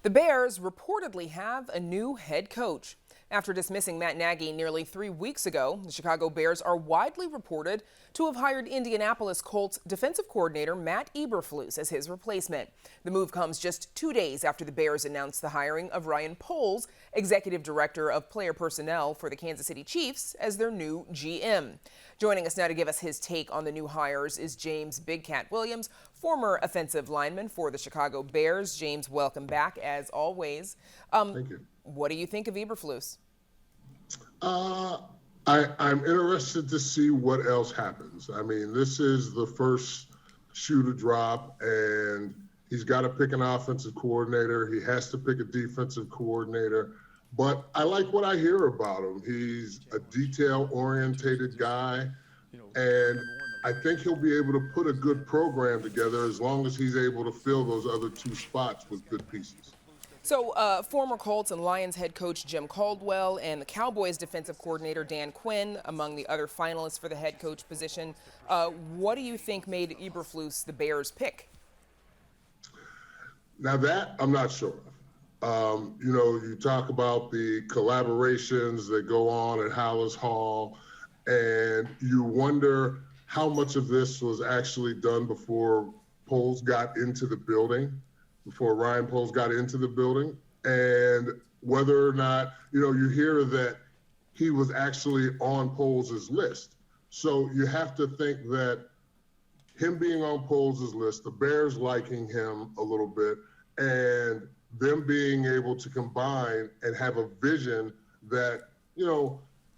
The Bears reportedly have a new head coach. After dismissing Matt Nagy nearly 3 weeks ago, the Chicago Bears are widely reported to have hired Indianapolis Colts defensive coordinator Matt Eberflus as his replacement. The move comes just 2 days after the Bears announced the hiring of Ryan Poles, executive director of player personnel for the Kansas City Chiefs, as their new GM. Joining us now to give us his take on the new hires is James Big Cat Williams, former offensive lineman for the Chicago Bears. James, welcome back as always. Thank you. What do you think of Eberflus? I'm interested to see what else happens. I mean, this is the first shoe to drop, and he's got to pick an offensive coordinator. He has to pick a defensive coordinator. But I like what I hear about him. He's a detail-orientated guy, and I think he'll be able to put a good program together as long as he's able to fill those other two spots with good pieces. So, former Colts and Lions head coach Jim Caldwell and the Cowboys defensive coordinator Dan Quinn among the other finalists for the head coach position. What do you think made Eberflus the Bears' pick? Now that I'm not sure of. You talk about the collaborations that go on at Hallis Hall, and you wonder how much of this was actually done before Poles got into the building. Before Ryan Poles got into the building, and whether or not, you hear that he was actually on Poles' list. So you have to think that him being on Poles' list, the Bears liking him a little bit, and them being able to combine and have a vision that,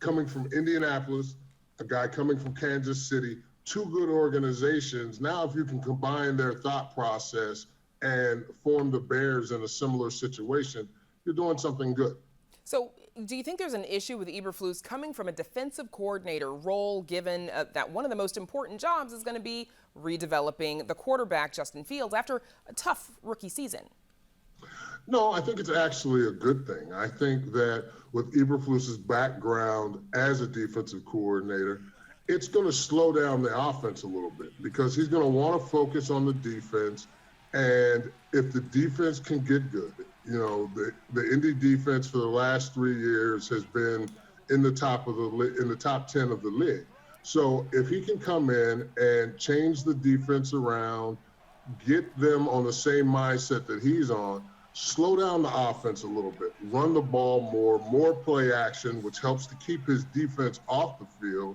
coming from Indianapolis, a guy coming from Kansas City, two good organizations. Now, if you can combine their thought process and form the Bears in a similar situation, you're doing something good. So do you think there's an issue with Eberflus coming from a defensive coordinator role, given that one of the most important jobs is going to be redeveloping the quarterback, Justin Fields, after a tough rookie season? No, I think it's actually a good thing. I think that with Eberflus's background as a defensive coordinator, it's going to slow down the offense a little bit because he's going to want to focus on the defense. And if the defense can get good, the Indy defense for the last 3 years has been in the top 10 of the league. So if he can come in and change the defense around, get them on the same mindset that he's on, slow down the offense a little bit, run the ball more play action, which helps to keep his defense off the field.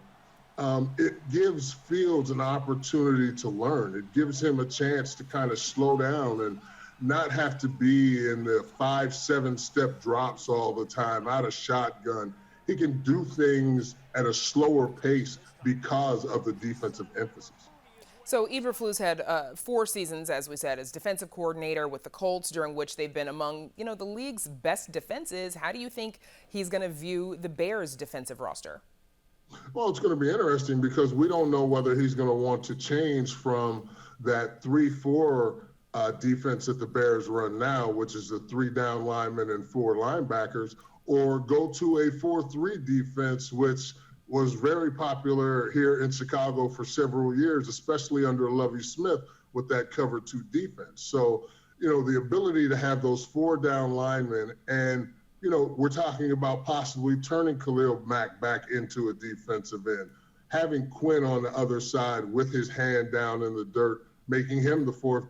It gives Fields an opportunity to learn. It gives him a chance to kind of slow down and not have to be in the 5-7 step drops all the time, out of shotgun. He can do things at a slower pace because of the defensive emphasis. So Eberflus had 4 seasons, as we said, as defensive coordinator with the Colts, during which they've been among, the league's best defenses. How do you think he's going to view the Bears' defensive roster? Well, it's going to be interesting because we don't know whether he's going to want to change from that 3-4 defense that the Bears run now, which is the 3 down linemen and 4 linebackers, or go to a 4-3 defense, which was very popular here in Chicago for several years, especially under Lovie Smith with that cover 2 defense. So, the ability to have those 4 down linemen and we're talking about possibly turning Khalil Mack back into a defensive end, having Quinn on the other side with his hand down in the dirt, making him the 4th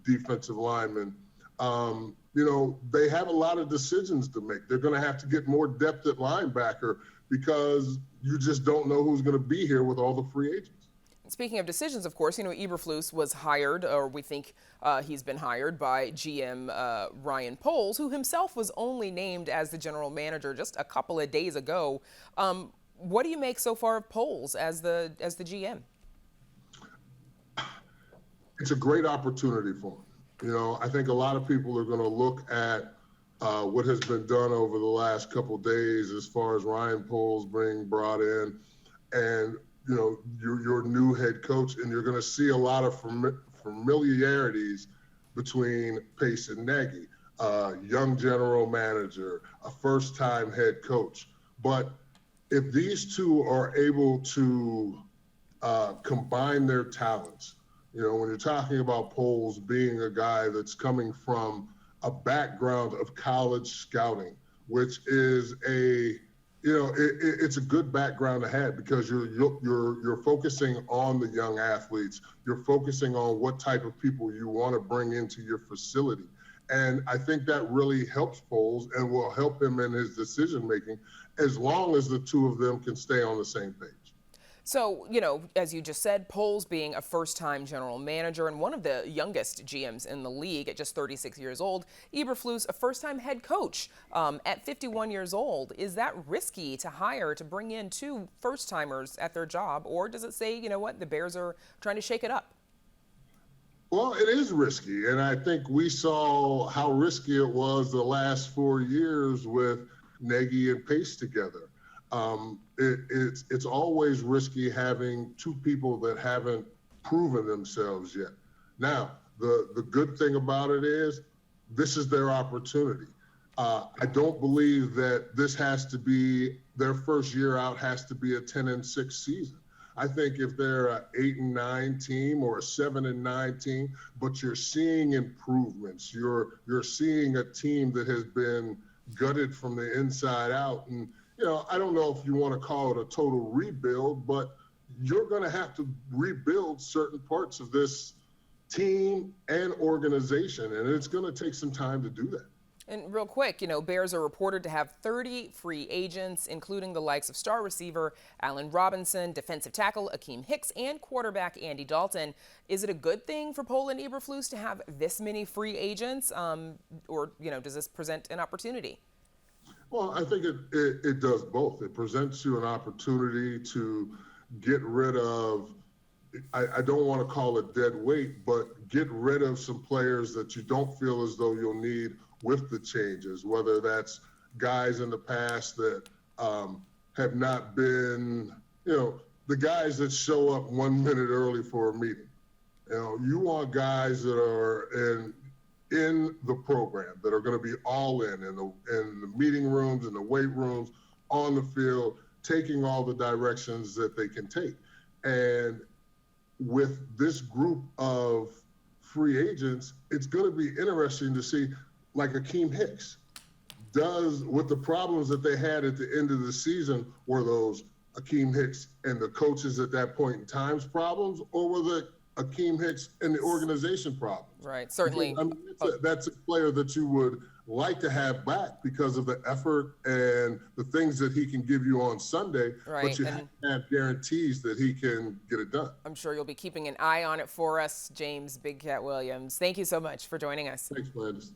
defensive lineman. They have a lot of decisions to make. They're going to have to get more depth at linebacker because you just don't know who's going to be here with all the free agents. Speaking of decisions, of course, Eberflus was hired, or we think he's been hired by GM Ryan Poles, who himself was only named as the general manager just a couple of days ago. What do you make so far of Poles as the GM? It's a great opportunity for him. I think a lot of people are going to look at what has been done over the last couple of days as far as Ryan Poles being brought in and your new head coach, and you're going to see a lot of familiarities between Pace and Nagy, young general manager, a first-time head coach. But if these two are able to combine their talents, when you're talking about Poles being a guy that's coming from a background of college scouting, which is it's a good background to have because you're focusing on the young athletes. You're focusing on what type of people you want to bring into your facility. And I think that really helps Foles and will help him in his decision making as long as the two of them can stay on the same page. So, as you just said, Poles being a first-time general manager and one of the youngest GMs in the league at just 36 years old, Eberflus, a first-time head coach at 51 years old. Is that risky to hire, to bring in two first-timers at their job? Or does it say, the Bears are trying to shake it up? Well, it is risky, and I think we saw how risky it was the last 4 years with Nagy and Pace together. It's always risky having two people that haven't proven themselves yet. Now, the good thing about it is this is their opportunity. I don't believe that this has to be their first year out has to be a 10-6 season. I think if they're an 8-9 team or a 7-9 team, but you're seeing improvements, you're seeing a team that has been gutted from the inside out. And I don't know if you want to call it a total rebuild, but you're going to have to rebuild certain parts of this team and organization, and it's going to take some time to do that. And real quick, Bears are reported to have 30 free agents, including the likes of star receiver Allen Robinson, defensive tackle Akeem Hicks, and quarterback Andy Dalton. Is it a good thing for Poles and Eberflus to have this many free agents, or does this present an opportunity? Well, I think it does both. It presents you an opportunity to get rid of, I don't want to call it dead weight, but get rid of some players that you don't feel as though you'll need with the changes, whether that's guys in the past that have not been, the guys that show up 1 minute early for a meeting. You want guys that are in the program, that are going to be all in the meeting rooms, in the weight rooms, on the field, taking all the directions that they can take. And with this group of free agents, it's going to be interesting to see, like Akeem Hicks, with the problems that they had at the end of the season, were those Akeem Hicks and the coaches at that point in time's problems, or were the Akeem Hicks and the organization problems? Right, certainly. That's a player that you would like to have back because of the effort and the things that he can give you on Sunday, right. But you have to have guarantees that he can get it done. I'm sure you'll be keeping an eye on it for us, James Big Cat Williams. Thank you so much for joining us. Thanks, Landis.